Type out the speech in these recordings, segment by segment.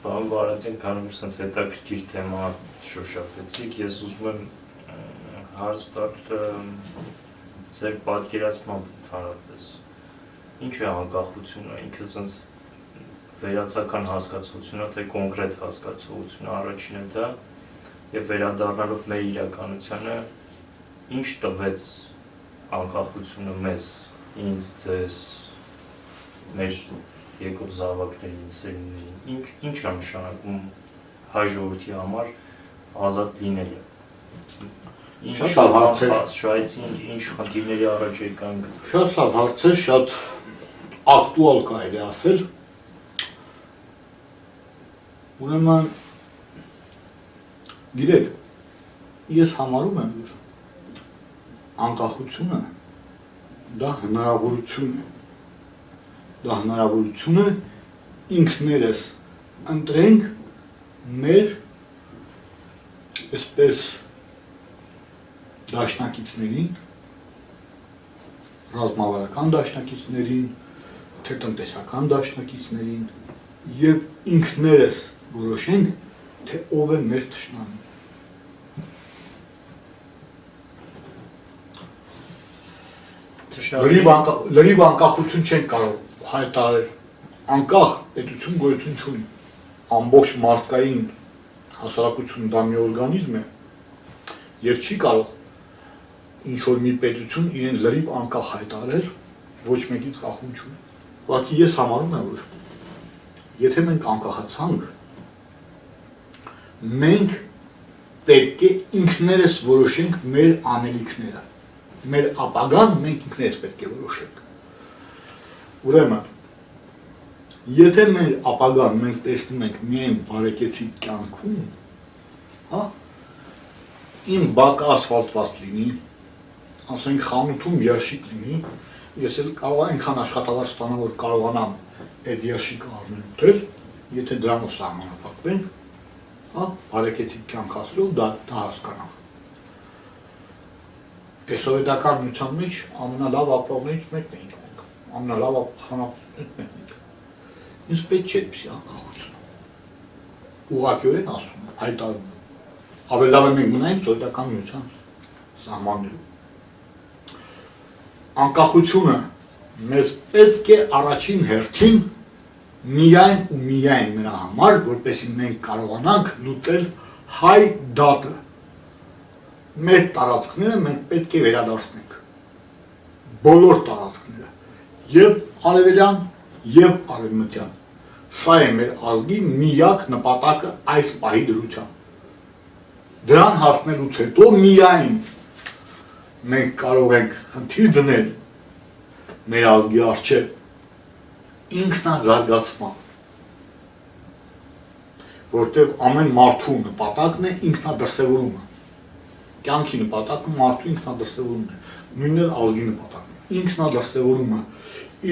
Պարոն Վարդան, քանի որ sense հետաքրքիր թեմա շոշափեցիք, ես ուզում եմ հարց տալ ձեր պատկերացմամբ ընդհանրապես։ Ինչ է անկախությունը, ինքը sense վերացական հասկացությունը, թե կոնկրետ հասկացությունը առաջինը դա, եւ վերադառնալով մեր իրականությանը, ինչ տվեց անկախությունը մեզ, ինձ, ձեզ, մեր եկող զավակներին, սերունդներին, ինչ է նշանակում հայ ժողովրդի համար ազատ լինելը։ Շատ լավ հարց է։ Շահեցինք, ինչ խնդիրների առաջ եկանք։ Շատ լավ հարց է, շատ ակտուալ կարելի ասել։ Ուրեմն, գիտեք, ես համարում եմ, որ անկախությունը դա հնարավորություն է։ Դա հնարավորություն է ինքներս ընտրենք մեր այսպես դաշնակիցներին, ռազմավարական դաշնակիցներին, թե տնտեսական դաշնակիցներին եւ ինքներս որոշենք, թե ով է մեր թշնամին։ Լրիվ անկախություն չենք կարող հայտարարել, անկախ պետություն գոյություն չունի, ամբողջ մարդկային հասարակություն դա մի օրգանիզմ է եւ չի կարող ինչ-որ մի պետություն իրեն լրիվ անկախ հայտարարել, ոչ մեկից կախում չունի։ Ուղղակի ես համարում եմ, որ եթե մենք անկախացանք, մենք պետք է ինքներս որոշենք մեր անելիքները, մեր ապագան մենք ինքներս պետք է որոշենք։ Ուրեմն, եթե մեր ապագան մենք տեսնում ենք միայն բարեկեցիկ կյանքում, հա, իմ բակը ասֆալտված լինի, ասենք խանութում երշիկ լինի, ես էլ կարող այնքան աշխատավարձ ստանամ, որ կարողանամ այդ երշիկը առնել ուտել, եթե դրանով սահմանափակվենք, հա, բարեկեցիկ կյանք ասելով դա հասկանամ։ Սովետական միության մեջ ամենալավ ապրողներից մեկն էինք մենք, ամենալավ խանապետներից մեկն էինք։ Ինձ պետք չէ այդպիսի անկախություն։ Ուղղակիորեն ասում եմ, հայտարարում եմ։ Ավելի լավ է մենք մնայինք սովետական միության սահմաններում։ Անկախությունը մեզ պետք է առաջին հերթին միայն ու միայն նրա համար, որպեսզի մենք կարողանանք լուծել հայ դատը։ Մեր տարածքները մենք պետք է վերադարձնենք, բոլոր տարածքները, և արևելյան, և արևմտյան, սա է մեր ազգի միակ նպատակը այս պահի դրությամբ։ Դրան հասնելուց հետո միայն մենք կարող ենք խնդիր դնել մեր ազգի առջև ինքնազարգացման, որտեղ ամեն մարդու նպատակն է ինքնադրսևորումը։ Կյանքի նպատակը մարդու ինքնադրսևորումն է, նույնն էլ ազգի նպատակն է, ինքնադրսևորումը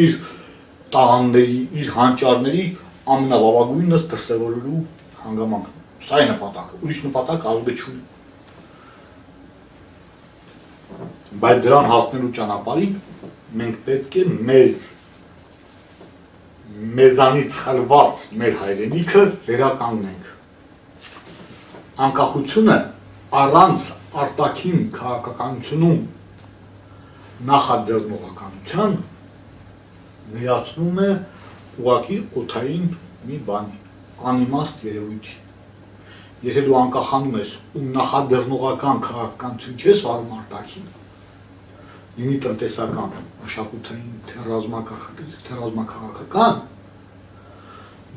իր տաղանդների, իր հանճարների ամենավավագույնս դրսևորելու հանգամանքն է, սա է նպատակը, ուրիշ նպատակ ազգը չունի։ Բայց դրան հասնելու ճանապարհին մենք պետք է մեզանից խլված մեր հայրենիքը վերականգնենք։ Անկախությունը առանց արտաքին քաղաքականությունում նախաձեռնողականության վերածնում է ուղղակի օդային մի բանի, անիմաստ երևույթի։ Եթե դու անկախանում ես ու նախաձեռնողական քաղաքականություն չես վարում արտաքին, լինի տնտեսական, մշակութային, թե ռազմաքաղաքական,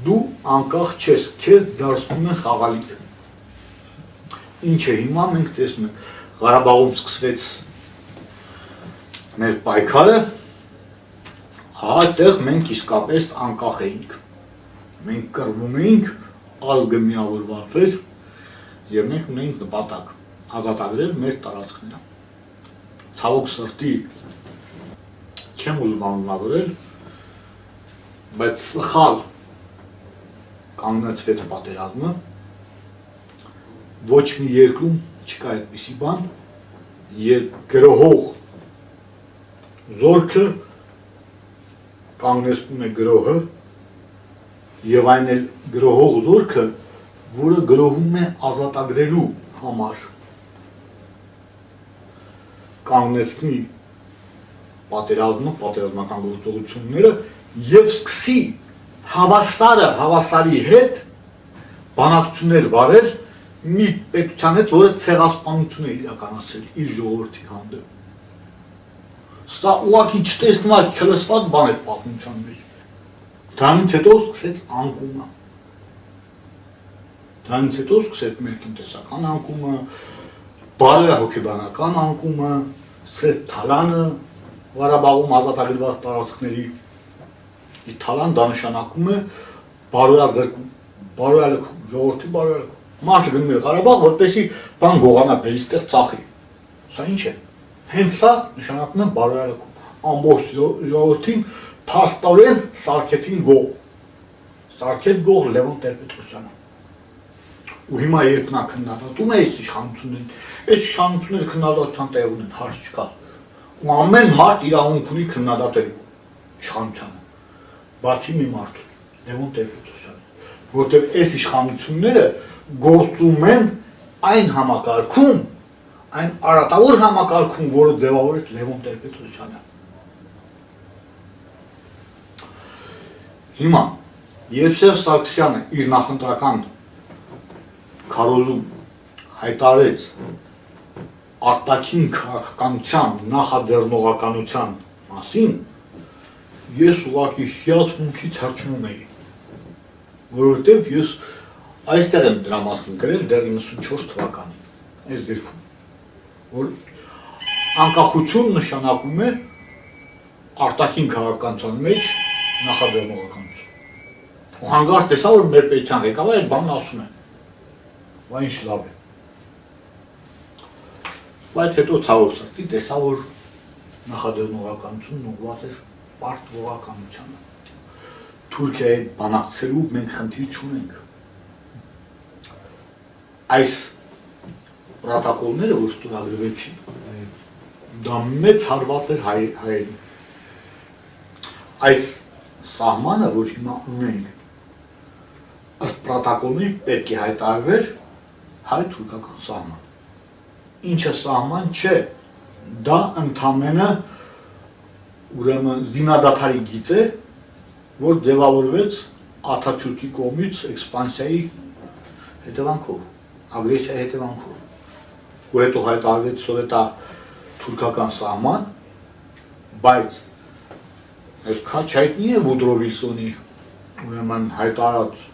դու անկախ չես, քեզ դարձնում են խաղալիք։ Ինչ է հիմա մենք տեսնում ենք, Ղարաբաղում սկսվեց մեր պայքարը, այդտեղ մենք իսկապես անկախ էինք, մենք կռվում էինք, ազգը միավորված էր եւ մենք ունեինք նպատակ ազատագրել մեր տարածքները։ Ցավոք սրտի չեմ ուզում անունավորել, բայց սխալ կանգնեցվեց պատերազմը, ոչ մի երկրում չկա այդպիսի բան, երբ գրոհող զորքը կանգնեցնում է գրոհը եւ այն էլ գրողող զորքը, որը գրողում է ազատագրելու համար կանգնեցնի պատերազմը, պատերազմական գործողությունները եւ սկսի հավասարի հետ բանակցություններ վարել մի պետության հետ, որը ցեղասպանություն է իրականացրել իր ժողովրդի հանդեպ։ Սա ուղղակի չտեսնված, չլսված բան է պատմության մեջ։ Դրանից հետո սկսեց անկումը։ Դրանից հետո սկսեց մեր տնտեսական անկումը, բարոյահոգեբանական անկումը, սկսեց թալանը Ղարաբաղում ազատագրված տարածքների։ Թալան դա նշանակում է բարոյազրկում, բարոյալքում, ժողովրդի բարոյալքում։ Մարդը գնում է Ղարաբաղ, որպեսզի բան գողանա բերիստեղ ծախի։ Սա ինչ է։ Հենց սա նշանակում է բարոյալքում։ Ամբողջ ժողովրդին փաստորեն սարքեցին գող։ Սարքեց գող Լևոն Տեր-Պետրոսյանը։ Ու հիմա երբ նա քննադատում է այս իշխանությունները քննադատության տեղ ունեն, հարց չկա։ Ու ամեն մարդ իրավունք ունի քննադատելու իշխանությանը։ Բացի մի մարդու, Լևոն Տեր-Պետրոսյանը, որտեղ այս իշխանությունները գործում են այն համակարգում, այն արատավոր համակարգում, որը ձևավորեց Լևոն Տեր-Պետրոսյանը։ Հիմա, երբ Սերժ Սարգսյանը իր նախընտրական քարոզում հայտարարեց արտաքին քաղաքականության նախաձեռնողականության մասին, ես ուղղակի հիացմունքից հրճնում էի, որովհետև ես այստեղ եմ դրա մասին գրել դեռ 94 թվականին, այս գրքում, որ անկախություն նշանակում է արտաքին քաղաքականության մեջ նախաձեռնողականություն։ Ու հանկարծ տեսա, որ մեր պետության ղեկավարը այդ բանն ասում է, բա ինչ լավ է։ Բայց հետո ցավով սրտի տեսա, որ նախաձեռնողականությունն ուղղված էր պարտվողականությանը։ Թուրքիայի հետ բանակցելու մենք խնդիր չունենք։ Այս պրոտոկոլները, որ ստորագրվեցին, դա մեծ հարված էր հայերին։ Այս սահմանը, որ հիմա ունենք, ըստ պրոտոկոլի պետք է հայտարարվեր հայ-թուրքական սահման։ Ինչը սահման չէ, դա ընդամենը ուրեմն զինադադարի գիծ է, որ ձևավորվեց Աթաթյուրքի կողմից էքսպանսիայի հետևանքով, ագրեսիայի հետևանքով, ու հետո հայտարարվեց սովետա-թուրքական սահման, բայց այս քաչ հայտնի է Վուդրո Վիլսոնի ուրեմն հայտարարած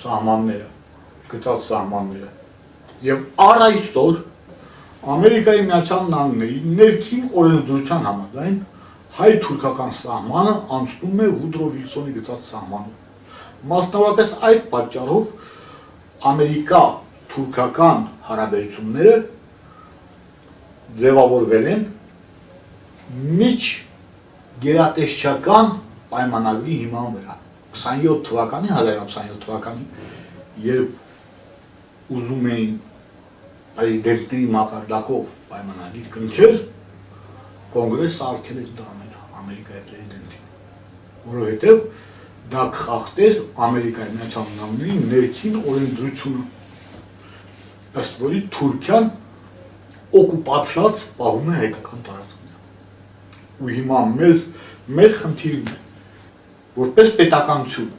սահմանները, գծած սահմանները, եւ առ այսօր Ամերիկայի Միացյալ Նահանգների ներքին օրենսդրության համաձայն հայ-թուրքական սահմանը անցնում է Վուդրո Վիլսոնի գծած սահմանով։ Մասնավորապես այդ պատճառով ամերիկա-թուրքական հարաբերությունները ձևավորվել են միջ գերատեսչական պայմանագրի հիման վրա։ 1927 թվականին, երբ ուզում էին պրեզիդենտների մակարդակով պայմանագիր կնքել, կոնգրեսը արգել էր դառնել Ամերիկայի պրեզիդենտին, որովհետև դա կխախտեր Ամերիկայի Միացյալ Նահանգների ներքին օրենսդրությունը, ըստ որի Թուրքիան օկուպացված պահում է հայկական տարածքները։ Ու հիմա մեր խնդիրն է, որպես պետականություն,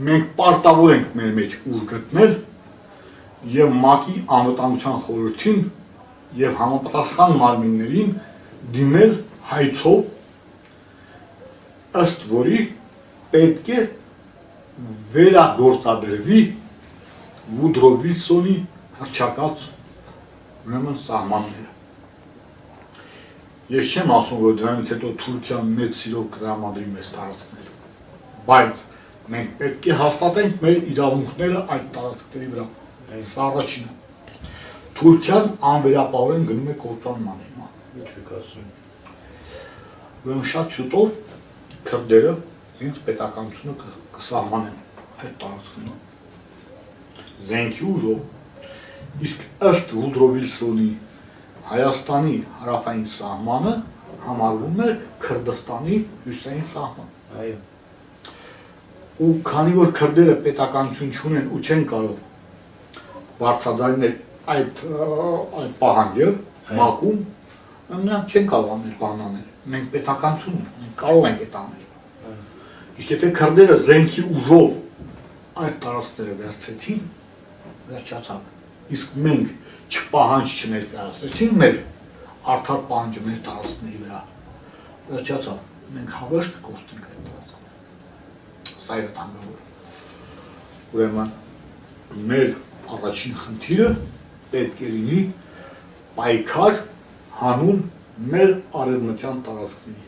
մենք պարտավոր ենք մեր մեջ ուժ գտնել եւ ՄԱԿ-ի անվտանգության խորհրդին եւ համապատասխան մարմիններին դիմել հայցով, ըստ որի պետք է վերագործադրվի Վուդրո Վիլսոնի հռչակած ուրեմն սահմանները։ Ես չեմ ասում, որ դրանից հետո Թուրքիան մեծ սիրով կտրամադրի մեզ տարածքներ, բայց մենք պետք է հաստատենք մեր իրավունքները այդ տարածքների վրա։ Սա առաջինը։ Թուրքիան անվերապահորեն գնում է կործանման հիմա։ Ինչ եք ասում։ Ուրեմն շատ շուտով քրդերը իրենց պետականությունը կսահմանեն այդ տարածքներում։ Զենքի ուժով, իսկ ըստ Վուդրո Վիլսոնի Հայաստանի հարավային սահմանը համարվում է Քրդստանի հյուսիսային սահման։ Այո։ Ու քանի որ քրդերը պետականություն չունեն ու չեն կարող բարձրացնել այդ պահանջը մակում, նրանք չեն կարող անել բան անել։ Մենք պետականություն ունենք, մենք կարող ենք այդ անել։ Իսկ եթե քրդերը զենքի ուժով այդ տարածքները վերցեցին, վերջացավ։ Իսկ մենք չպահանջ չներկայացրեցինք մեր արդար պահանջը մեր տարածքների վրա, վերջացավ։ Մենք հավերժ կկոստենք այդ տարածքները։ Սա է տանգավոր։ Ուրեմն մեր առաջին խնդիրը պետք է լինի պայքար հանուն մեր արևմտյան տարածքների։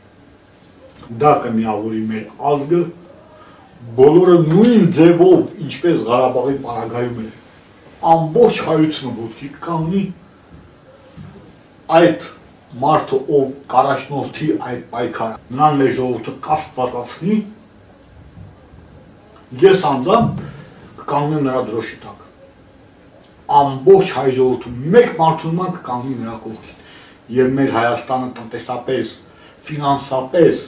Դա կմիավորի մեր ազգը, բոլորը նույն ձևով, ինչպես Ղարաբաղի պարագայում էր, ամբողջ հայությունը ոտքի կանգնի, այդ մարդը, ով կառաջնորդի այդ պայքարը, նրան մեր ժողովուրդը կասպատացնի, ես անձամբ կկանգնեմ նրա դրոշի տակ։ Ամբողջ հայ ժողովուրդը մեկ մարդու նման կկանգնի նրա կողքին։ Եվ մեր Հայաստանը տնտեսապես, ֆինանսապես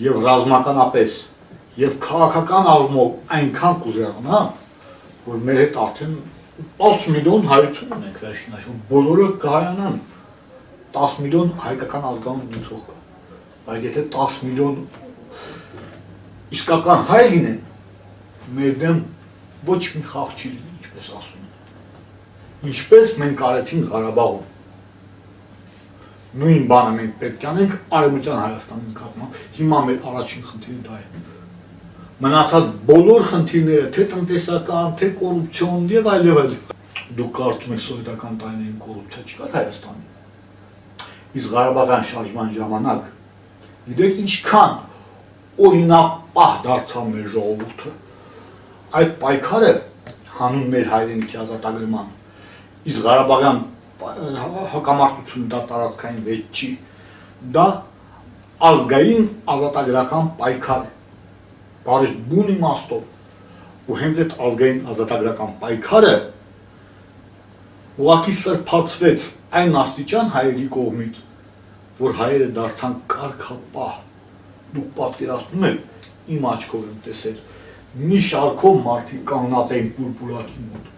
եւ ռազմականապես եւ քաղաքական առումով այնքան կուզեռանա, որ մեր հետ արդեն 10 միլիոն հայություն ունենք վերջնաշուն, բոլորը կհայանան 10 միլիոն հայկական ազգանուն ունեցող կա։ Բայց եթե 10 միլիոն իսկական հայ լինեն, մեր դեմ ոչ մի խաղ չի լինի, ինչպես ասում են։ Ինչպես մենք արեցինք Ղարաբաղում։ Նույն բանը մենք պետք է անենք Արևմտյան Հայաստանի նկատմամբ, հիմա մեր առաջին խնդիրը դա է։ Մնացած բոլոր խնդիրները, թե տնտեսական, թե կոռուպցիոն եւ այլն, դուք կարծում եք սովետական տարիներին կոռուպցիա չկար Հայաստանում։ Իսկ Ղարաբաղյան շարժման ժամանակ գիտեք ինչքան օրինապահ դարձավ մեր ժողովուրդը։ Այդ պայքարը հանուն մեր հայրենիքի ազատագրման, իսկ Ղարաբաղյան հակամարտությունը դա տարածքային վեճ չի, դա ազգային ազատագրական պայքար է, բարի բուն իմաստով, ու հենց այդ ազգային ազատագրական պայքարը ուղղակի սրբացվեց այն աստիճան հայերի կողմից, որ հայերը դարձան կարգապահ, դուք պատկերացնում եք, իմ աչքով եմ տեսել, մի շարքով մարդիկ կանգնած էին պուլպուլակի մոտ։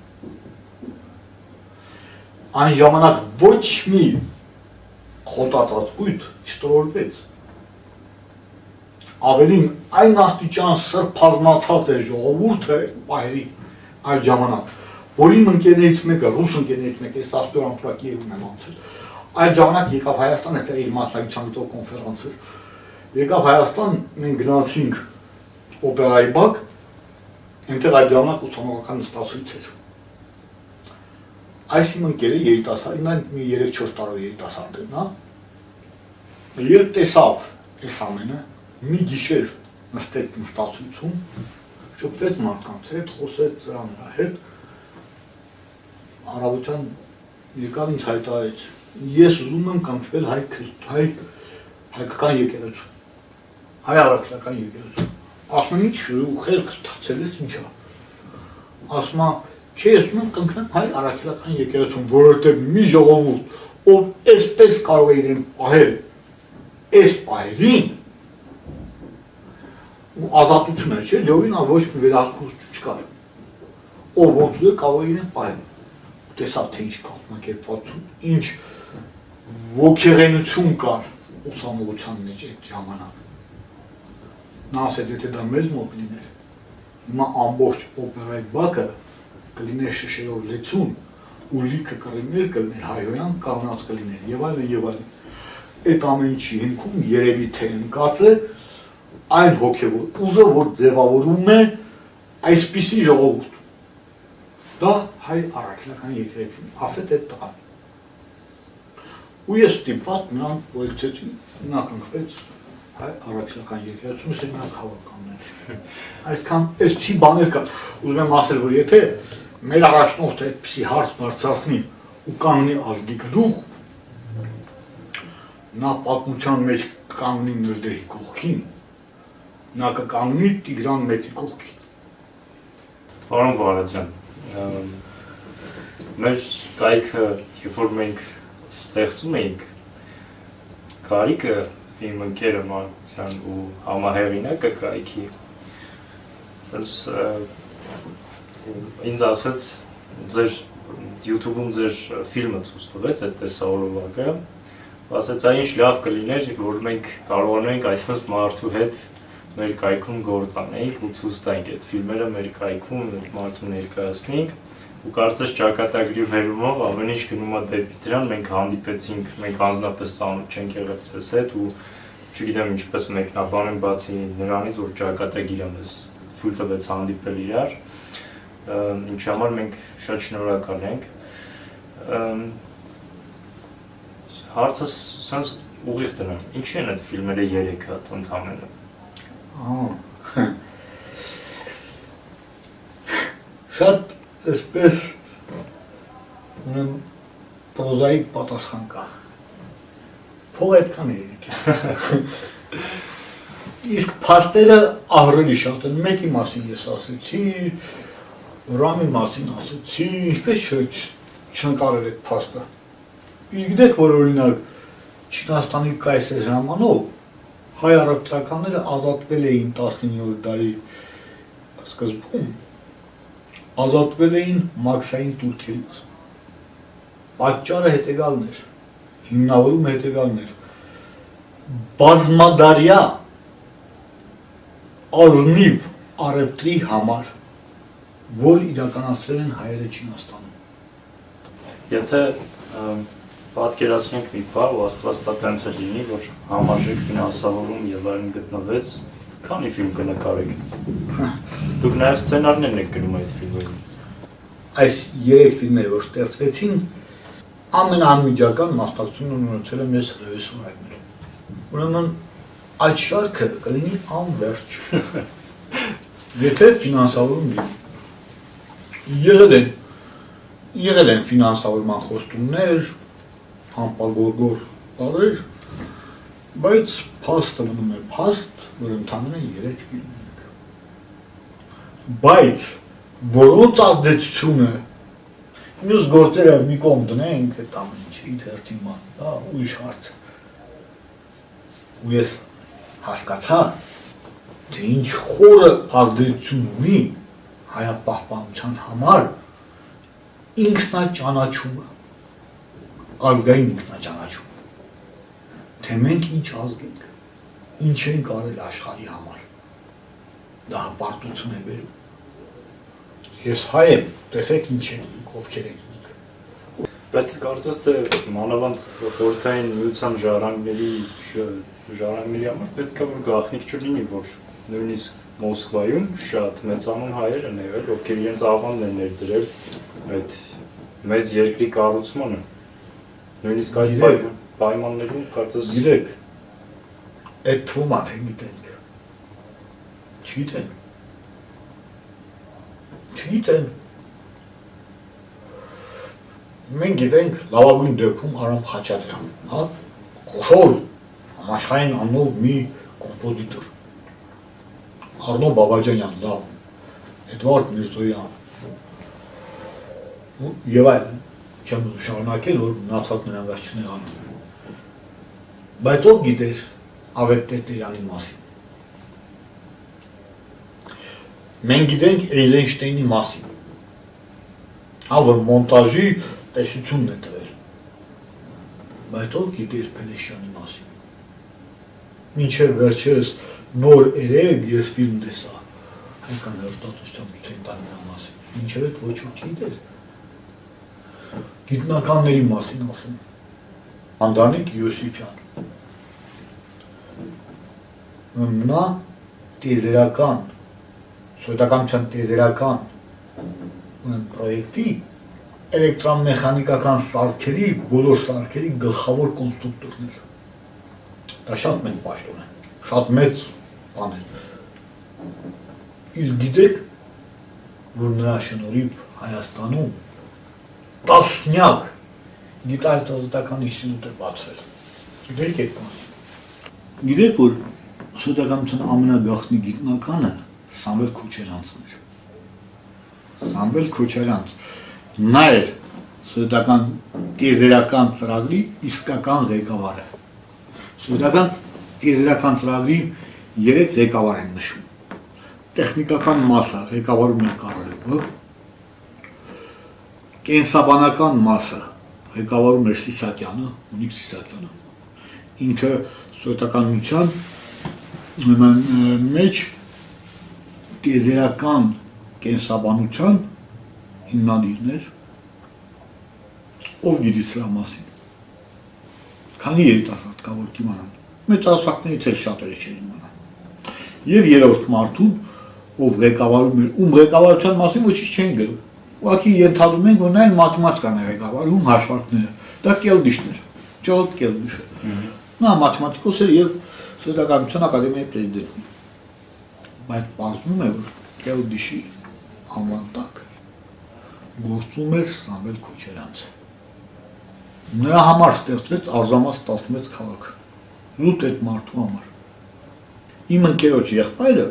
Այն ժամանակ ոչ մի խոտածած կույտ չտրորվեց։ Ավելին այն աստիճան սրբազնացած էր ժողովուրդը պահերի այդ ժամանակ, որ իմ ընկերներից մեկը, ռուս ընկերներից մեկը, ես ասպիրանտուրա Կիևում եմ անցել, այդ ժամանակ եկավ Հայաստան, այդտեղ իր մասնակցության գտող կոնֆերանս էր, եկավ Հայաստան, մենք գնացինք օպերայի բակ, այնտեղ այդ ժամանակ ուսանողական նստացույց էր։ Այս իմ ընկերը երիտասարդ, նա մի 3-4 տարով երիտասարդ էր, նա երբ տեսավ այս ամենը, մի գիշեր նստեց նստացույցում, շփվեց մարդկանց հետ, խոսեց նրանց հետ, առավոտյան եկավ ինձ հայտարարեց, ես ուզում եմ կանգնել հայկական եկեղեցու, հայ առաքելական եկեղեցու, ասում եմ ինչ խելք թացել ես ինչա, ասում եմ չէ, ես ուզում եմ կանգնեմ հայ առաքելական եկեղեցում, որովհետև մի ժողովուրդ, ով այսպես կարող է իրեն պահել այս պահերին, ու ազատություն էր, չէ, լիովին ոչ մի վերահսկողություն չկար, ով ոնց ուզել կարող է իրեն պահել, տեսավ թե ինչ կազմակերպվածություն, ինչ ոգեղենություն կար ուսանողության մեջ այդ ժամանակ։ Նա ասեց, եթե դա մեզ մոտ լիներ, հիմա ամբողջ օպերայի բակը կլիներ շշերով լեցուն, ու լիքը կռիվներ կլիներ, հայհոյան կանգնած կլիներ, եւ այլն եւ այլն։ Այդ ամեն ինչի հիմքում երևի թե ընկած է այն հոգևոր ուժը, որ ձևավորում է այսպիսի ժողովուրդ։ Դա հայ առաքելական եկեղեցին, ասեց այդ տղան։ Ու ես ստիպված նրան ուղեկցեցի, նա կանգնեց հայ առաքելական եկեղեցում, ես նրան հավաքաններ։ Այսքան այսպիսի բաներ կա, ուզում եմ ասել, որ եթե մեր առաջնորդը այդպիսի հարց բարձրացնի ու կանգնի ազգի գլուխ, նա պատմության մեջ կկանգնի Նժդեհի կողքին, նա կկանգնի Տիգրան Մեծի կողքին։ Պարոն Վարդան, մեր կայքը, երբ որ մենք ստեղծում էինք, Գարիկը իմ ընկերը Մանկության ու համահեղինակը կայքի ասես ինձ ասաց ձեր YouTube-ում ձեր ֆիլմը ցույց տվեց այդ տեսահոլովակը ասաց այն ինչ լավ կլիներ որ մենք կարողանանք այսպես մարդու հետ մեր կայքում գործ անենք ու ցույց տանք այդ ֆիլմերը մեր կայքում մարդու ներկայացնենք ու կարծես ճակատագրի վերումով ամեն ինչ գնում է դեպի դրան մենք հանդիպեցինք մենք անձնապես ծանոթ չենք եղել ցես հետ ու չգիտեմ ինչպես մեկնաբանեմ բացի նրանից որ ճակատագիրը մեզ թույլ տվեց հանդիպել իրար ինչի համար մենք շատ շնորհակալ ենք հարցը սենց ուղիղ դնեմ ինչի են այդ ֆիլմերը 3 հատ ընդհանրապես Շատ այսպես ունեմ պրոզայիկ պատասխան կա փող այդքան է իսկ փաստերը ահռելի շատ են մեկի մասին ես ասեցի Ռամի մասին ասեցի ինչպես չնկարել այդ փաստը իսկ գիտեք որ օրինակ Չինաստանի կայսեր ժամանով հայ առևտրականները ազատվել էին 19-րդ դարի սկզբում ազատվել էին մաքսային տուրքերից պատճառը հետևյալն էր հիմնավորում հետևյալն էր բազմադարյա ազնիվ առևտրի համար որ իրականացրել են հայերը Չինաստանում եթե պատկերացնենք մի բան ու աստված տա տենց է լինի որ համարժեք ֆինանսավորում եւ այլն գտնվեց քանի ֆիլմ կնկարեք դուք նաեւ սցենարներն եք գրում այդ ֆիլմերում այս 3 ֆիլմերը որ ստեղծվեցին ամենաանմիջական մասնակցությունը ունեցել եմ ես ռեժիսորայիններ ուրեմն այդ շարքը կլինի անվերջ եթե ֆինանսավորում լինի եղել են ֆինանսավորման խոստումներ համպագորգոր տարեր, բայց փաստը մնում է փաստ, որ ընդհանրապես 3 ֆիլմ ենք։ Բայց որոնց ազդեցությունը մյուս գործերը մի կողմ դնենք, այդ ամեն ինչի թերթին ման, դա ուրիշ հարց է։ Ու ես հասկացա, թե ինչ խորը ազդեցություն ունի հայապահպանության համար ինքնաճանաչումը, ազգային ինքնաճանաչումը, թե մենք ինչ ազգ ենք, ինչ ենք արել աշխարհի համար, դա հպարտություն է բերում։ Ես հայ եմ, տեսեք ինչ ենք, ովքեր ենք։ Բայց կարծես թե մանավանդ խորհրդային միության ժառանգների համար պետք է որ գաղտնիք չլինի, որ նույնիսկ Մոսկվայում շատ մեծանուն հայեր են եղել, ովքեր իրենց աղանդն են ներդրել այդ մեծ երկրի կառուցմանը։ Նույնիսկ այդ պայմաններում կարծես գիտեք, այդ թվում է թե գիտենք։ Չգիտեն։ Մենք գիտենք լավագույն դեպքում Արամ Խաչատրյան, հա, խոշոր համաշխարհային անունով մի կոմպոզիտոր։ Արնո Բաբաջանյան, լավ, Էդվարդ Միրզոյան, եւ այլն, չեմ շարունակել, որ մնացած նրանց չնեղանում։ Բայց ով գիտեր Ավետ Տերտերյանի մասին։ Մենք գիտենք Էյզենշտեյնի մասին, հա, որ մոնտաժի տեսությունն է տվել։ Բայց ով գիտեր Փելեշյանի մասին։ Մինչև վերջերս նոր երեք ես ֆիլմ տեսա, հայկական հերթատեսության ցենտրալի մասին, մինչև այդ ոչ ոք գիտեր։ Գիտնականների մասին ասեմ, Անդրանիկ Յոսիֆյան, նա տիեզերական, սովետականության տիեզերական պրոյեկտի էլեկտրամեխանիկական սարքերի, բոլոր սարքերի գլխավոր կոնստրուկտորն էր։ Դա շատ մեծ պաշտոն է, շատ մեծ բան է։ Իսկ գիտեք, որ նրա շնորհիվ Հայաստանում տասնյակ գիտահետազոտական ինստիտուտ է բացվել։ Գիտեք այդ բանը։ Գիտեք, որ սովետականության ամենագաղտնի գիտնականը Սամվել Քոչարյանցն էր։ Սամվել Քոչարյանց, նա էր սովետական տիեզերական ծրագրի իսկական ղեկավարը։ Սովետական տիեզերական ծրագրի 3 ղեկավար են նշում։ Տեխնիկական մասը ղեկավարում է Կարալյովը, կենսաբանական մասը ղեկավարում է Սիսակյանը, Ունիկ Սիսակյանը։ Ինքը սովետական միության մեջ տիեզերական կենսաբանության հիմնադիրն էր, ով գիտի սրա մասին։ Քանի երիտասարդ կա, որ կիմանան։ Մեծահասակներից էլ շատերը չեն իմանան։ Եվ երրորդ մարդուն, ով ղեկավարում էր, ում ղեկավարության մասին ոչինչ չեն գրում։ Ուղղակի ենթադրում են, որ նա մաթեմատիկան է ղեկավարում, հաշվարկները։ Դա Կելդիշն էր, Ջորջ Կելդիշը։ Նա մաթեմատիկոս էր եւ Սովետական ակադեմիայի պրեզիդենտն։ Բայց պարզվում է, որ Կելդիշի անվան տակ գործում էր Սամվել Քոչարյանցը։ Նրա համար ստեղծվեց Արզամաս 16 քաղաք, լուտ այդ մարդու համար։ Իմ ընկերոջ եղբայրը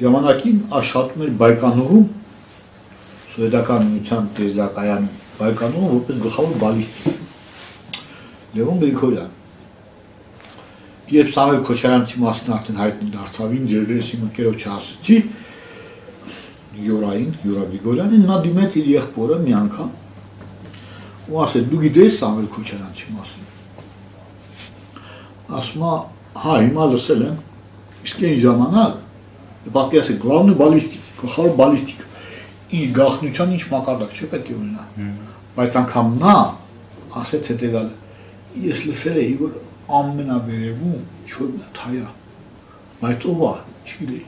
ժամանակին աշխատում էր Բայկանորում, Սովետական միության տիեզերակայանում, Բայկանորում որպես գլխավոր բալիստիկ։ Լևոն Գրիգորյան։ Երբ Սամվել Քոչարյանցի մասին արդեն հայտնի դարձավ, ինձ ես իմ ընկերոջը ասացի, Յուրա Գրիգորյանին, նա դիմեց իր եղբորը մի անգամ ու ասեց, դու գիտես Սամվել Քոչարյանցի մասին։ Ասում է, հա, հիմա լսել եմ, իսկ այն ժամանակ, պատկերացրեք, գլավնի բալիստիկ, գլխավոր բալիստիկ, իր գաղտնիության ինչ մակարդակ չէ պետք է ունենա։ Բայց անգամ նա ասեց հետևյալը, ես լսել էի, որ ամենավերևում ինչ-որ մի հայ է, բայց ով է, չգիտեի։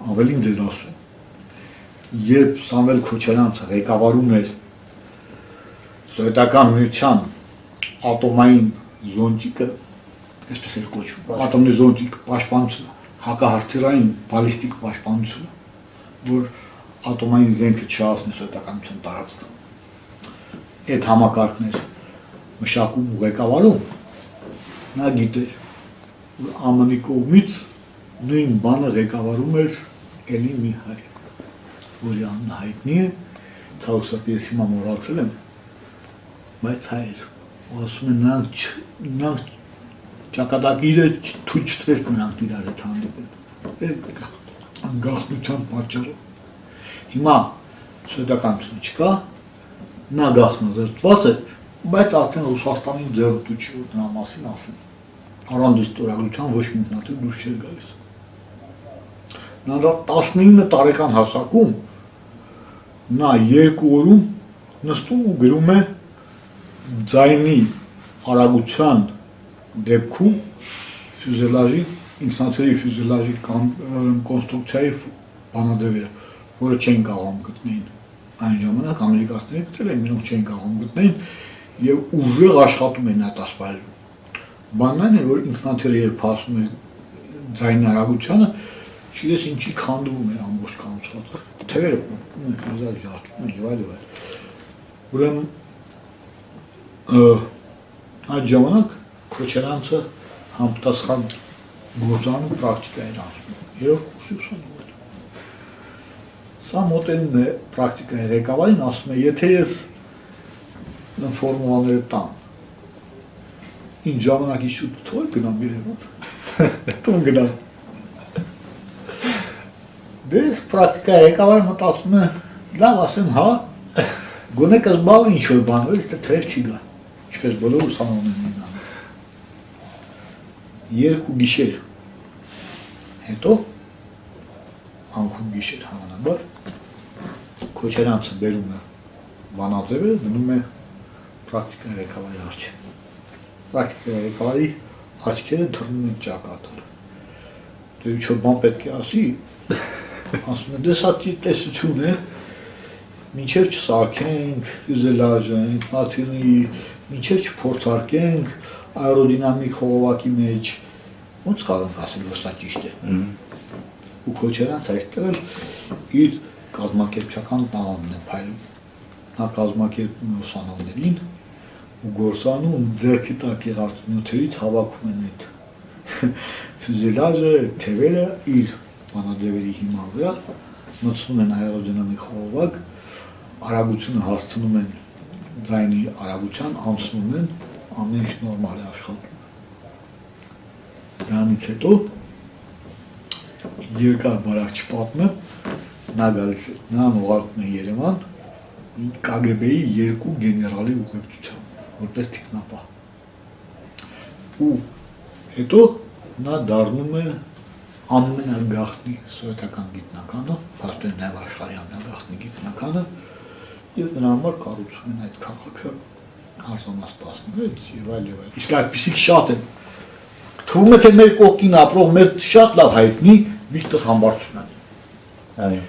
Ավելին ձեզ ասեմ, երբ Սամվել Քոչարյանցը ղեկավարում էր Սովետական միության ատոմային զոնտիկը, այսպես էր կոչվում, ատոմի զոնտիկ պաշտպանությունը, հակահարթերային բալիստիկ պաշտպանությունը, որ ատոմային զենքը չհասնի Սովետական միության տարածքը։ Այդ համակարգն էր մշակում ու ղեկավարում, նա գիտեր, որ ԱՄՆ-ի կողմից նույն բանը ղեկավարում էր էլի մի հայ, որի անունը հայտնի է, ցավոք ես հիմա մոռացել եմ, բայց հայ էր, ու ասում են նրանք ճակատագիրը թույլ չտվեց նրանք իրար հետ հանդիպել, գաղտնիության պատճառով։ Հիմա սովետականություն չկա, նա գաղտնազրկված է, բայց արդեն Ռուսաստանի ձեռնտու չի, որ նրա մասին ասեն։ Առանց ստորագրության ոչ մի ինքնաթիվ դուրս չէր գալիս։ Նա 19 տարեկան հասակում նա 2 օրում նստում ու գրում է ձայնի արագության դեպքում ֆյուզելաժի, ինքնաթիռի ֆյուզելաժի կոնստրուկցիայի բանաձևերը, որը չեն կարող գտնել այն ժամանակ ամերիկացիները գտել են, մենակ չեն կարող գտնել եւ ուժեղ աշխատում են այդ ասպարեզում։ Բանն այն է, որ ինքնաթիռը երբ հասնում է ձայնի արագությանը, չգիտես ինչի քանդվում է ամբողջ կառուցվածքը։ Թևերը ինքնազատ ջարդում են եւ այլ։ Ուրեմն այդ ժամանակ Քոչարյանցը համապատասխան գործանում պրակտիկա էր անցնում։ Երբ ուսուցանում։ Սա մոտենում է պրակտիկայի ղեկավարին, ասում է, եթե ես ֆորմուլաները տամ, ինչ ժամանակի շուտ թող գնամ Երևան, տուն գնամ։ Դες պրակտիկայի ղեկավարը մտածում է, լավ ասեմ, հա, գոնե կզբաղվի ինչ-որ բանով, իսկ թեև չի գա, ինչպես բոլոր ուսանողներն են անում։ 2 գիշեր հետո, անկում գիշեր հավանաբար, Քոչարյանցը բերում է բանաձևերը, դնում է պրակտիկայի ղեկավարի առջև։ Պրակտիկայի ղեկավարի աչքերը թռնում են ճակատը։ Դե ինչ-որ բան պետք է ասի, ասում է, դե սա տեսություն է, մինչև չսարքենք ֆյուզելաժը, ինքնաթիռի, մինչև չփորձարկենք աերոդինամիկ խողովակի մեջ, ոնց կարող ասել, որ սա ճիշտ է։ Ու Քոչարյանցը այստեղ իր կազմակերպչական տաղանդն է փայլում։ Նա կազմակերպում է ուսանողներին ու գործանում ձեռքի տակ եղած նյութերից հավաքում են այդ ֆյուզելաժը, թևերը իր բանաձևերի հիման վրա, մտցնում են աերոդինամիկ խողովակ, արագությունը հասցնում են ձայնի արագության, անցնում են, ամեն ինչ նորմալ է աշխատում։ Դրանից հետո երկար բարակ չպատմեմ, նա գալիս է, նրան ուղարկում է Երևան KGB-ի երկու գեներալի ուղեկցությամբ, որպես թիկնապահ։ Ու հետո նա դառնում է ամենագաղտնի սովետական գիտնականը, փաստորեն նաև աշխարհի ամենագաղտնի գիտնականը, եւ նրա համար կառուցում են այդ քաղաքը արձանասպասնից եւ այլ եւ այլ։ Իսկ այդպիսիք շատ են։ Թվում է թե մեր կողքին ապրող մեզ շատ լավ հայտնի Վիկտոր Համբարձումյանը։ Այո։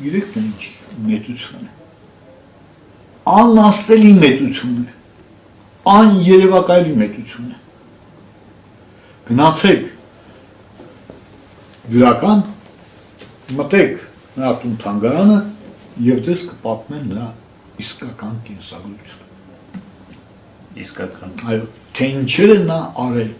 Իրեք ինչ մեծություն է։ Անասելի մեծություն է։ Աներևակայելի մեծություն է։ Գնացեք Բյուրական, մտեք նրա տուն թանգարանը եւ դες կպատմեն նրա իսկական կենսագրությունը։ Իսկական։ Այո, թե ինչեր է նա արել։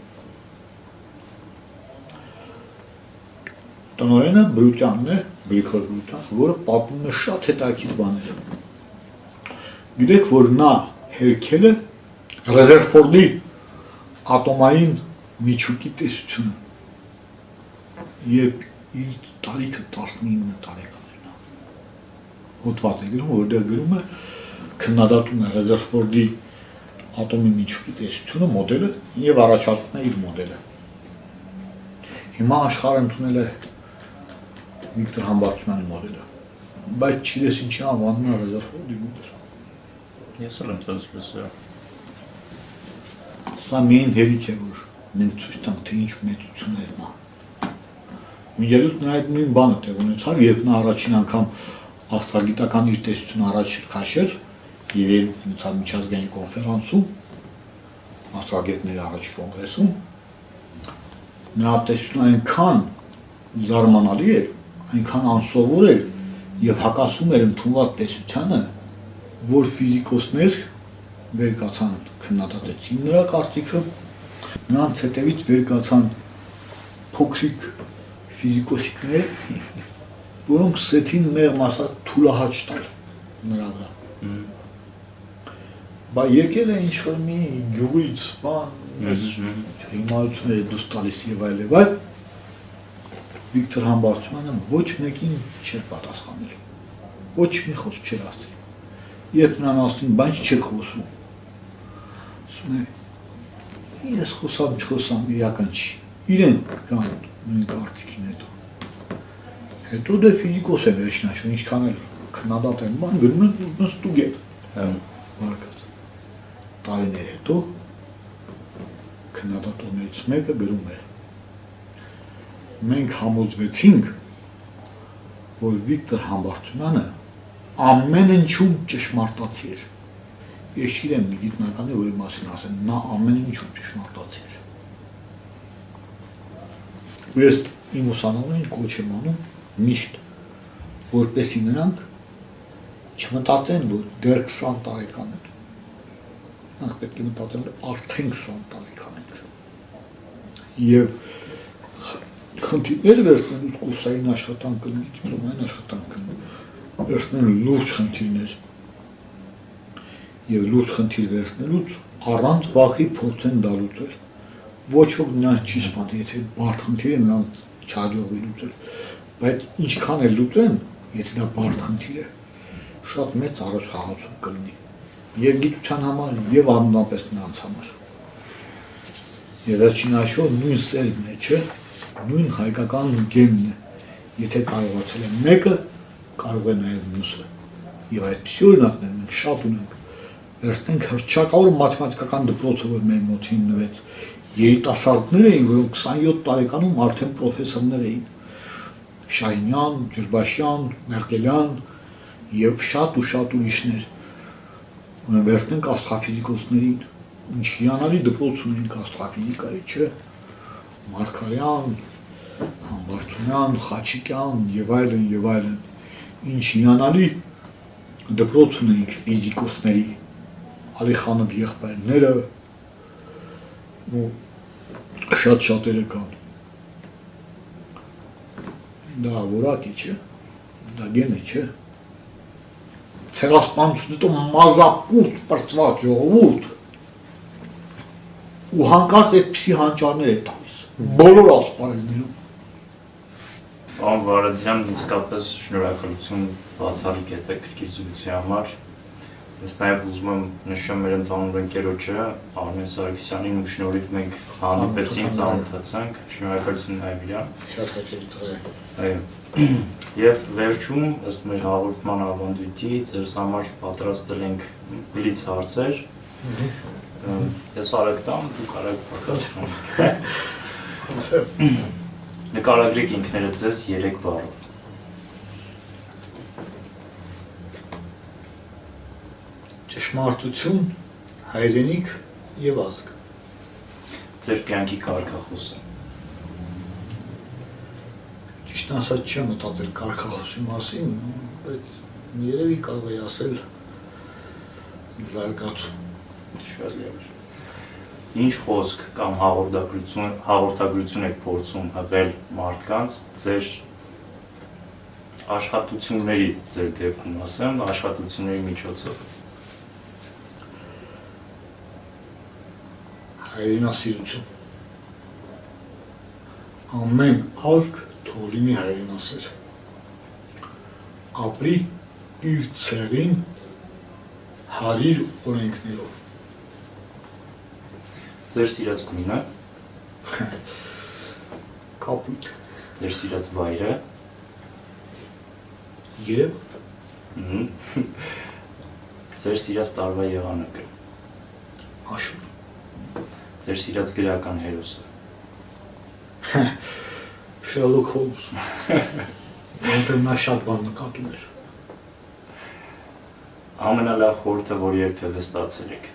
Տնօրենը Բրուտյանն է, Գրիգոր Բրուտյան, որը պատմում է շատ հետաքրքիր բաներ։ Գիտեք, որ նա հերքել է Ռեզերֆորդի ատոմային միջուկի տեսությունը, երբ իր տարիքը 19 տարեկան էր նա։ Հոդված է գրում, որտեղ գրում է քննադատում է Ռեզերֆորդի ատոմի միջուկի տեսությունը, մոդելը եւ առաջարկում է իր մոդելը։ Հիմա աշխարհը ընդունել է Վիկտոր Համբարձումյանի մոդելը, բայց չգիտես ինչի անվանում է Ռեզերֆորդի մոդել։ Ես էլ եմ տեսել սա։ Սա միայն հերիք է, որ մենք ցույց տանք, թե ինչ մեծություն էր նա։ Միջելուց նրա այդ նույն բանը տեղ ունեցավ, երբ նա առաջին անգամ աստղագիտական իր տեսությունը առաջ քաշեր եւ ունեցավ միջազգային կոնֆերանսում, աստղագետների առաջի կոնգրեսում, նրա տեսությունը այնքան զարմանալի էր, այնքան անսովոր էր եւ հակասում էր ընդունված տեսությանը, որ ֆիզիկոսներ վեր կացան քննադատեցին նրա կարծիքը, նրանց հետևից վեր կացան փոքրիկ ֆիզիկոսիկներ, որոնք սեցին մեղմ ասած թուլահաճ տալ նրա վրա։ Բա եկել է ինչ-որ մի գյուղից, բան, հիմարությունները դուրս տալիս եւ այլ եւ այլ, Վիկտոր Համբարձումյանը ոչ մեկին չէր պատասխանել, ոչ մի խոսք չէր ասել։ Երբ նրան ասում, բայց չեք խոսում, ասում է, ես խոսամ, չխոսամ, իրական չի, իրեն կան նույն կարծիքին հետո։ Հետո դե ֆիզիկոս է վերջնաշուն, ինչքան էլ քննադատ են, բան գրում են ուզում ստուգել։ Վարկած։ Տարիներ հետո քննադատողներից մեկը գրում է. մենք համոզվեցինք, որ Վիկտոր Համբարձումյանը ամեն ինչում ճշմարտացի էր։ Ես չգիտեմ մի գիտնականի, որի մասին ասեմ, նա ամեն ինչում ճշմարտացի էր։ Ու ես իմ ուսանողներին կոչ եմ անում միշտ, որպեսզի նրանք չմտածեն, որ դեռ 20 տարեկան են։ Նրանք պետք է մտածեն, որ արդեն 20 տարեկան են։ Եվ խնդիրները վերցնելուց կուրսային աշխատանք կլինի, դիպլոմային աշխատանք կլինի, վերցնել լուրջ խնդիրներ եւ լուրջ խնդիր վերցնելուց առանց վախի փորձեն դա լուծել։ Ոչ ոք նրանց չի սպանի, եթե բարդ խնդիր է նրանց չհաջողվի լուծել, բայց ինչքան էլ լուծեն, եթե դա բարդ խնդիր է, շատ մեծ առաջ խաղացում կլինի եւ գիտության համար եւ անունապես նրանց համար։ Եվ վերջին հաշվով նույն սերմն է, չէ՞, նույն հայկական գենն է, եթե կարողացել է մեկը, կարող է նաև մյուսը։ Եվ այդպիսի օրինակներ մենք շատ ունենք։ Վերցնենք հռչակավոր մաթեմատիկական դպրոցը, որ մեր մոտ հիմնվեց, երիտասարդներ էին, որոնք 27 տարեկանում արդեն պրոֆեսորներ էին։ Շահինյան, Ջրբաշյան, Մերկելյան եւ շատ ուրիշներ։ Վերցնենք աստղաֆիզիկոսներին, ինչ հիանալի դպրոց ունենք աստղաֆիզիկայի, չէ՞։ Մարգարյան, Համբարձումյան, Խաչիկյան եւ այլն եւ այլն։ Ինչ հիանալի դպրոց ունենք ֆիզիկոսների, Ալիխանով եղբայրները, ու շատ-շատերը կան։ Դա որակ է, չէ՞, դա գեն է, չէ՞։ Ցեղասպանությունից հետո մազապուրտ պրծված ժողովուրդ, ու հանկարծ այդպիսի հանճարներ է տալիս բոլոր ասպարեզներում։ Պարոն Վարդյան, իսկապես շնորհակալություն բացառիկ հետաքրքիր զրույցի համար։ Ես նաև ուզում եմ նշեմ մեր ընդհանուր ընկերոջը Արմեն Սարգսյանին, ու շնորհիվ մենք հանդիպեցինք, ծանոթացանք, շնորհակալություն նաև իրան։ Շատ հաճելի տղա է։ Այո։ Եվ վերջում, ըստ մեր հաղորդման ավանդույթի, ձեզ համար պատրաստել ենք բլից հարցեր։ Ես արագ տամ, դուք արագ պատասխանեք։ Նկարագրեք ինքներդ ձեզ 3 բառով։ Ճշմարտություն, հայրենիք եւ ազգ։ Ձեր կյանքի կարգախոսը։ Ճիշտ ասած չեմ մտածել կարգախոսի մասին, բայց երևի կարող է ասել զարգացում։ Շատ լավ։ Ինչ խոսք կամ հաղորդագրություն եք փորձում հղել մարդկանց ձեր աշխատությունների, ձեր դեպքում ասեմ, աշխատությունների միջոցով։ Հայրենասիրություն։ Ամեն ազգ թող լինի հայրենասեր։ Ապրի իր ցեղին հարիր օրենքներով։ Ձեր սիրած գույնը, Կապույտ։ ձեր սիրած վայրը, Երևան։ Ձեր սիրած տարվա եղանակը, Աշուն։ ձեր սիրած գրական հերոսը, Շերլոք Հոլմս։ Որտեղ նա շատ բան նկատում էր։ ամենալավ խորհուրդը, որ երբևէ ստացել եք։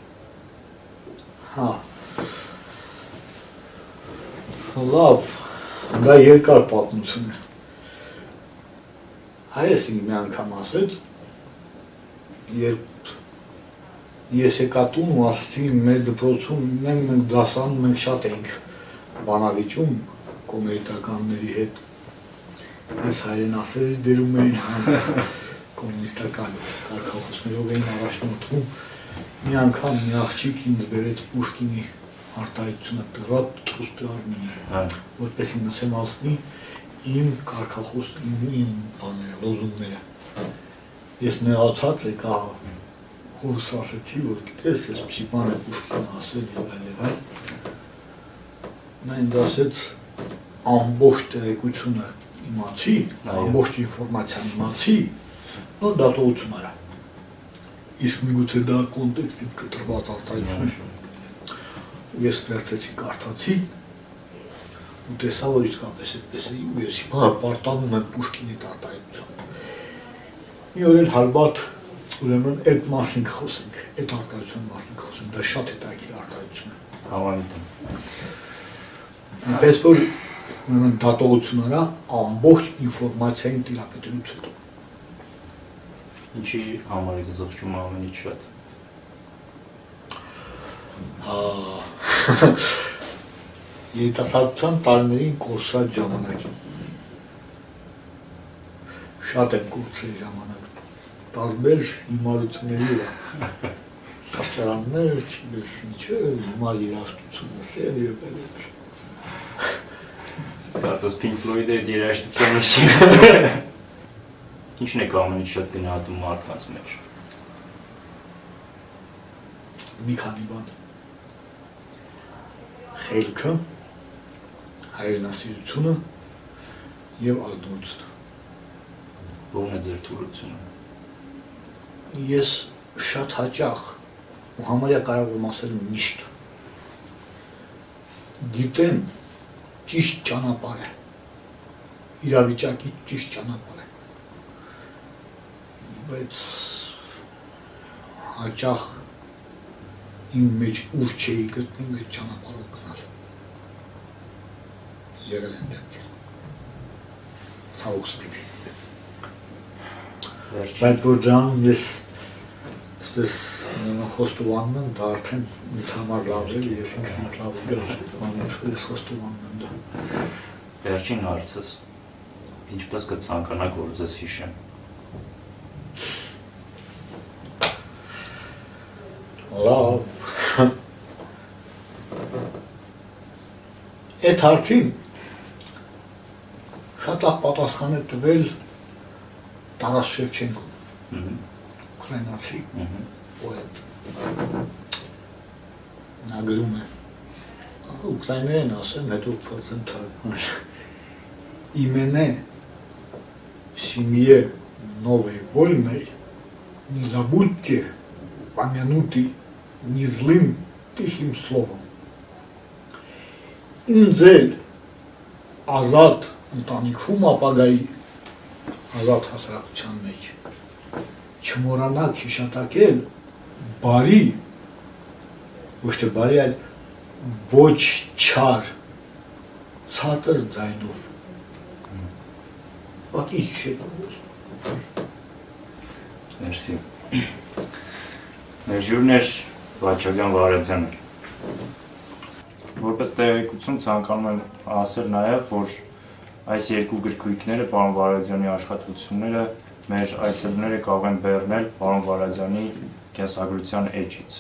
Հա։ Լավ, դա երկար պատմություն է։ Հայրս ինձ մի անգամ ասեց, երբ ես եկա տուն ու ասացի մեր դպրոցում մենք դասանում մենք շատ էինք բանավիճում կոմերիտականների հետ։ Ես հայրենասերի դերում էին կոմունիստական կարգախոսներով էին առաջնորդվում։ Մի անգամ մի աղջիկ ինձ բերեց Պուշկինի արտահայտությունը տղատ Թուստի Արմենիա, որպեսզի նշեմ ասնի իմ կարգախոսն իմ բաները, լոզունգները։ Ես նեղացած եկա հորս ասեցի, որ գիտես, այսպիսի բան է Պուշկինը ասել եւ այլ։ Նա ինձ ասեց ամբողջ տեղեկությունը իմացի, ամբողջ ինֆորմացիան իմացի, նո դատողություն արա։ Իսկ միգուցե դա կոնտեքստից կտրված արտահայտություն է։ Ես վերցեցի կարդացի ու տեսա, որ իսկապես այդպես է, ու ես հիմա պարտանում եմ Պուշկինի արտահայտությամբ։ Մի օր էլ հարբատ ուրեմն այդ մասին խոսենք, այդ արտահայտության մասին խոսենք, դա շատ հետաքրքիր արտահայտություն է։ Հավանիթ։ Այնպես որ ուրեմն դատողություն արա ամբողջ ինֆորմացիային տիրապետելուց հետո։ Ինչի համար եք զղջում ամենից շատ։ Երիտասարդության տարիներին կորսած ժամանակին։ Շատ եմ կորցրել ժամանակ։ Տարբեր հիմարությունների վրա։ Սաստարաններ, չգիտես ինչը, հիմա երաժշտությունը սեր եւ այլն։ Կարծես Pink Floyd-ի երաժշտության մասին։ Ինչն եք ամենից շատ գնահատում մարդկանց մեջ։ Մի քանի բան։ Խելքը, հայրենասիրությունը եւ ազնվությունը։ Ո՞րն է ձեր թուլությունը։ Ես շատ հաճախ ու համարյա կարող եմ ասել միշտ գիտեմ ճիշտ ճանապարհ է, իրավիճակի ճիշտ ճանապարհ է, բայց հաճախ իմ մեջ ուժ չէի գտնում այդ ճանապարհով գնալ։ Եղել են դեպքեր։ Ցավոք սրտի։ Բայց որ դրանում ես այսպես խոստովանում եմ, դա արդեն ինձ համար լավ է, ես ինքս լավ եմ ես խոստովանում եմ դա։ Վերջին հարցս, ինչպես կցանկանաք, որ ձեզ հիշեմ։ Լավ։ այդ հարցին շատ լավ պատասխան է տվել Տարաս Շևչենկոն, ուկրաինացի պոետ։ Նա գրում է, ուկրաիներեն ասեմ, հետո փորձեմ թարգմանել։ Именно в семье новой вольной не забудьте помянутый не злым тихим словом. Ինձել ազատ ընտանիքում ապագայի ազատ հասարակության մեջ չմոռանաք հիշատակել բարի ոչ թե բարի այլ ոչ չար ցածր ձայնով պատի հիշել Մերսի Մեր հյուրն էր Վաչագյան Վարդյանը Որպես տեղեկություն ցանկանում եմ ասել նաև, որ այս երկու գրքույկները պարոն Վարդյանի աշխատությունները մեր այցելուները կարող են բեռնել պարոն Վարդյանի կենսագրության էջից։